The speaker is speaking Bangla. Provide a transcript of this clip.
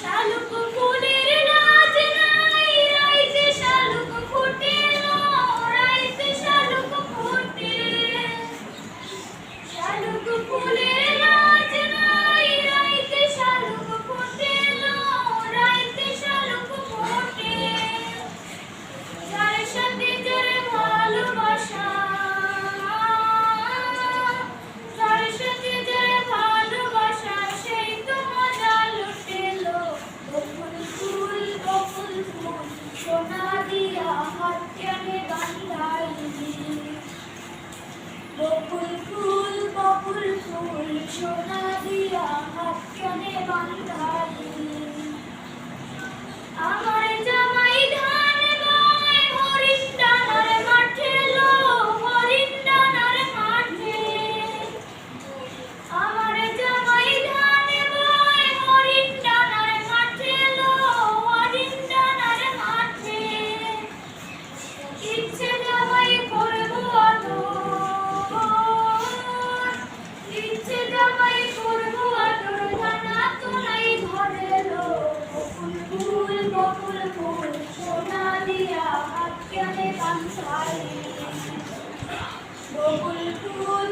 শালুক ফুলের লাজ নাই, রাইতে শালুক ফোটে, রাইতে শালুক ফোটে। শালুক ফুলের লাজ নাই, রাইতে শালুক ফোটে, রাইতে শালুক ফোটে। যার সাথে যার ভালোবাসা, যার সাথে যার ভালোবাসা, সেই তো মজা লুটেলো। বকুল ফুল সোনা দিয়া হাত কানে বাঁধাইলি। বকুল ফুল সোনা দিয়া হাত কানে বাঁধাইলি। আমার জামাই ধান বয় হরিণ ডানার মাঠে, হরিণ ডানার মাঠে। আমার জামাই ধান বয় হরিণ ডানার মাঠে, হরিণ ডানার মাঠে। ইচ্ছে জামাই করবো আদর, ইচ্ছে জামাই করবো আদর, ধানা তো নাই ঘরেলো। বকুল ফুল সোনা দিয়া হাত কানে বাঁধাইলি। বকুল ফুল